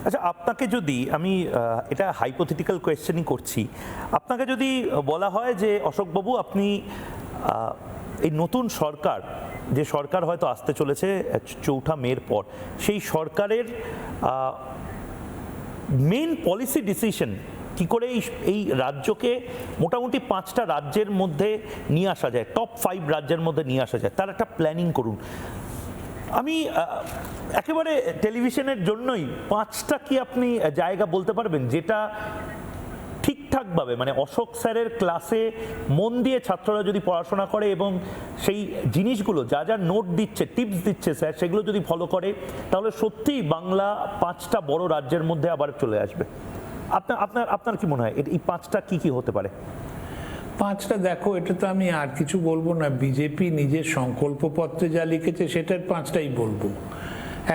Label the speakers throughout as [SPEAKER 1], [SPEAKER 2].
[SPEAKER 1] আচ্ছা, আপনাকে যদি আমি এটা হাইপোথেটিক্যাল কোয়েশ্চেনই করছি, আপনাকে যদি বলা হয় যে অশোকবাবু আপনি এই নতুন সরকার, যে সরকার হয়তো আসতে চলেছে 4 মের পর, সেই সরকারের মেইন পলিসি ডিসিশন কী করে এই রাজ্যকে মোটামুটি 5টা রাজ্যের মধ্যে নিয়ে আসা যায়, টপ 5 রাজ্যের মধ্যে নিয়ে আসা যায়, তার একটা প্ল্যানিং করুন। আমি একেবারে টেলিভিশনের জন্যই 5টা কি আপনি জায়গা বলতে পারবেন যেটা ঠিকঠাকভাবে, মানে অশোক স্যারের ক্লাসে মন দিয়ে ছাত্ররা যদি পড়াশোনা করে এবং সেই জিনিসগুলো যা যা নোট দিচ্ছে, টিপস দিচ্ছে স্যার, সেগুলো যদি ফলো করে, তাহলে সত্যিই বাংলা 5টা বড় রাজ্যের মধ্যে আবার চলে আসবে? আপনার কি মনে হয় এই 5টা কি কি হতে পারে?
[SPEAKER 2] 5টা দেখো, এটা তো আমি আর কিছু বলবো না। বিজেপি নিজের সংকল্পপত্রে যা লিখেছে সেটার 5টাই বলবো।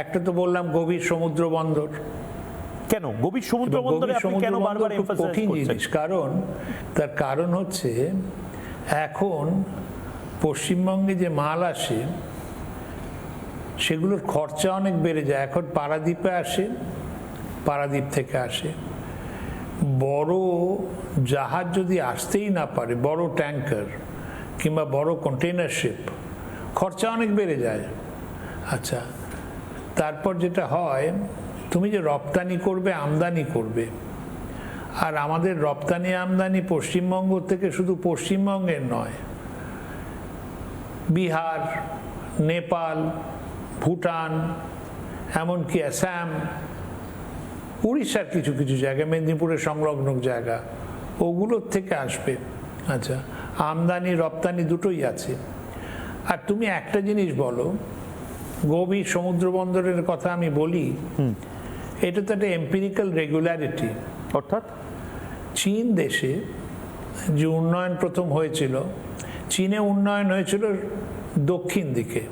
[SPEAKER 2] একটা তো বললাম গভীর সমুদ্র বন্দর।
[SPEAKER 1] কেন গভীর সমুদ্র বন্দরে আপনি কেন বারবার এমফাসাইজ
[SPEAKER 2] কঠিন
[SPEAKER 1] করছেন?
[SPEAKER 2] জিনিস, তার কারণ হচ্ছে এখন পশ্চিমবঙ্গে যে মাল আসে সেগুলোর খরচা অনেক বেড়ে যায়। এখন পারাদ্বীপে আসে, পারাদ্বীপ থেকে আসে। বড় জাহাজ যদি আসতেই না পারে, বড় ট্যাঙ্কার কিংবা বড় কন্টেইনার শিপ, খরচা অনেক বেড়ে যায়। আচ্ছা, তারপর যেটা হয়, তুমি যে রপ্তানি করবে, আমদানি করবে, আর আমাদের রপ্তানি আমদানি পশ্চিমবঙ্গ থেকে শুধু পশ্চিমবঙ্গের নয়, বিহার, নেপাল, ভুটান, এমনকি আসাম, উড়িষ্যার কিছু কিছু জায়গা, মেদিনীপুরের সংলগ্ন জায়গা, ওগুলোর থেকে আসবে। আচ্ছা, আমদানি রপ্তানি দুটোই আছে। আর তুমি একটা জিনিস বলো, গভীর সমুদ্র বন্দরের কথা আমি বলি, এটা তো একটা এম্পিরিক্যাল রেগুলারিটি।
[SPEAKER 1] অর্থাৎ
[SPEAKER 2] চীন দেশে যে উন্নয়ন প্রথম হয়েছিল, চীনে উন্নয়ন হয়েছিল দক্ষিণ দিকে,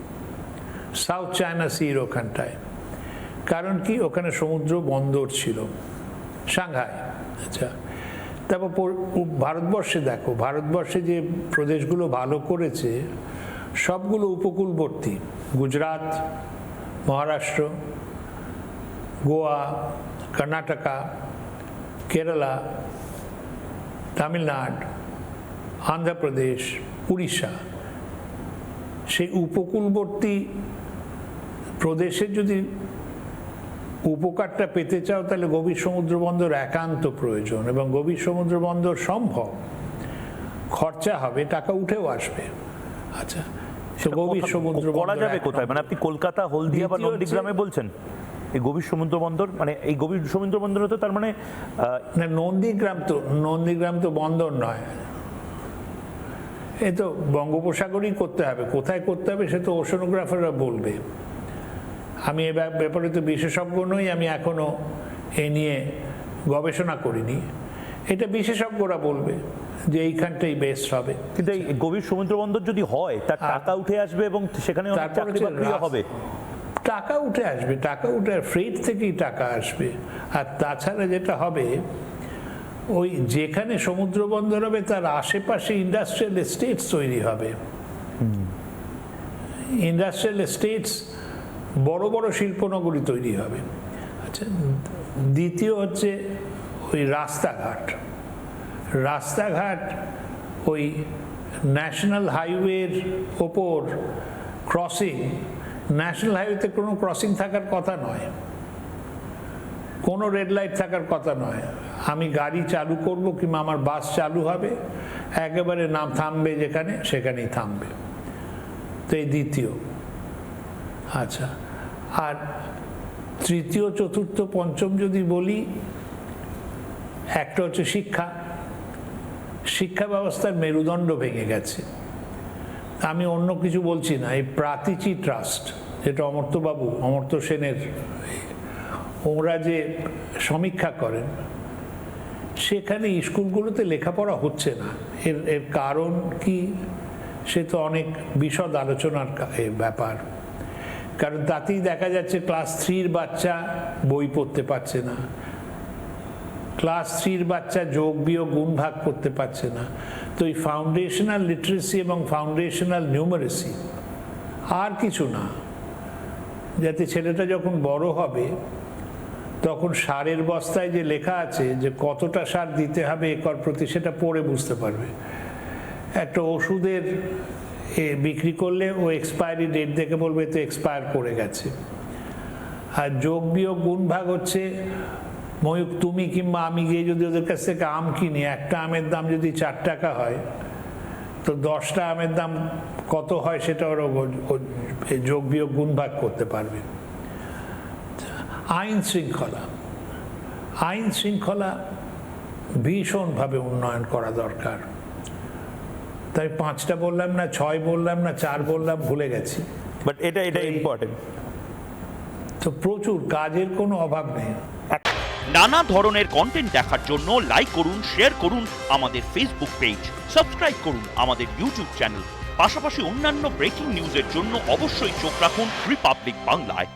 [SPEAKER 2] সাউথ চায়না সির ওখানটায়। কারণ কি, ওখানে সমুদ্র বন্দর ছিল, সাংহাই। আচ্ছা, তারপর ভারতবর্ষে দেখো, ভারতবর্ষে যে প্রদেশগুলো ভালো করেছে সবগুলো উপকূলবর্তী, গুজরাট, মহারাষ্ট্র, গোয়া, কর্ণাটকা, কেরালা, তামিলনাড়ু, অন্ধ্রপ্রদেশ, উড়িষ্যা। সেই উপকূলবর্তী প্রদেশের যদি উপকারটা পেতে চাও, তাহলে গভীর সমুদ্র বন্দর একান্ত প্রয়োজন, এবং গভীর সমুদ্র বন্দর সম্ভব, খরচা হবে, টাকা উঠেও আসবে। আচ্ছা, গভীর সমুদ্র
[SPEAKER 1] করা যাবে কোথায়? মানে আপনি কলকাতা, হলদিয়া বা নন্দীগ্রামে বলছেন এই গভীর সমুদ্র বন্দর? মানে এই গভীর সমুদ্র বন্দর তো তার মানে
[SPEAKER 2] না, নন্দীগ্রাম তো বন্দর নয়, এ তো বঙ্গোপসাগরই করতে হবে। কোথায় করতে হবে সে তো ওশানোগ্রাফাররা বলবে। আমি এ ব্যাপারে তো বিশেষজ্ঞ নই, আমি এখনো এ নিয়ে গবেষণা করিনি। এটা বিশেষজ্ঞরা বলবে যে এইখানটাই বেস্ট হবে।
[SPEAKER 1] কিন্তু এই গভীর সমুদ্র বন্দর যদি হয়, তার টাকা উঠে আসবে এবং সেখানে অনেক চাকরি বাকরিও হবে।
[SPEAKER 2] টাকা উঠে আসবে, টাকা উঠে, ফ্রেট থেকেই টাকা আসবে। আর তাছাড়া যেটা হবে, ওই যেখানে সমুদ্র বন্দর হবে তার আশেপাশে ইন্ডাস্ট্রিয়াল এস্টেটস তৈরি হবে। ইন্ডাস্ট্রিয়াল এস্টেটস, বড় বড় শিল্পনগরী তৈরি হবে। আচ্ছা, দ্বিতীয় হচ্ছে ওই রাস্তাঘাট ওই ন্যাশনাল হাইওয়ের ওপর ক্রসিং, ন্যাশনাল হাইওয়েতে কোনো ক্রসিং থাকার কথা নয়, কোনো রেড লাইট থাকার কথা নয়। আমি গাড়ি চালু করব কিংবা আমার বাস চালু হবে, একেবারে নাম থামবে যেখানে, সেখানেই থামবে। তো এই দ্বিতীয়। আচ্ছা, আর তৃতীয়, চতুর্থ, পঞ্চম যদি বলি, একটা হচ্ছে শিক্ষা ব্যবস্থার মেরুদণ্ড ভেঙে গেছে। আমি অন্য কিছু বলছি না, এই প্রাতিচি ট্রাস্ট, যেটা অমর্ত্য সেনের, ওরা যে সমীক্ষা করেন, সেখানে স্কুলগুলোতে লেখাপড়া হচ্ছে না। এর কারণ কি, সে তো অনেক বিশদ আলোচনার ব্যাপার। কারণ তাতেই দেখা যাচ্ছে ক্লাস 3-র বাচ্চা বই পড়তে পারছে না, ক্লাস 3-র বাচ্চা যোগ বিয়োগ গুণ ভাগ করতে পারছে না। তো এই ফাউন্ডেশনাল লিটারেসি এবং ফাউন্ডেশনাল নিউমারেসি, আর কিছু না, যাতে ছেলেটা যখন বড় হবে তখন সারের বস্তায় যে লেখা আছে যে কতটা সার দিতে হবে একর প্রতি, সেটা পড়ে বুঝতে পারবে। একটা ওষুধের বিক্রি করলে ও এক্সপায়ারি ডেট দেখে বলবে তো এক্সপায়ার করে গেছে। আর যোগ বিয়োগ গুণ ভাগ হচ্ছে, ময়ূক তুমি কিংবা আমি গিয়ে যদি ওদের কাছ থেকে আম কিনি, একটা আমের দাম যদি 4 টাকা হয়, তো 10টা আমের দাম কত হয় সেটা ওরা যোগ বিয়োগ গুণ ভাগ করতে পারবে। আইন শৃঙ্খলা ভীষণভাবে উন্নয়ন করা দরকার। তাই 5টা বললাম না, 6 বললাম না, 4 বললাম, ভুলে গেছি।
[SPEAKER 1] বাট এটা ইম্পর্টেন্ট।
[SPEAKER 2] তো প্রচুর কাজের কোনো অভাব নেই।
[SPEAKER 3] নানা ধরনের কন্টেন্ট দেখার জন্য লাইক করুন, শেয়ার করুন আমাদের ফেসবুক পেজ, সাবস্ক্রাইব করুন আমাদের ইউটিউব চ্যানেল। পাশাপাশি অন্যান্য ব্রেকিং নিউজের জন্য অবশ্যই চোখ রাখুন রিপাবলিক বাংলায়।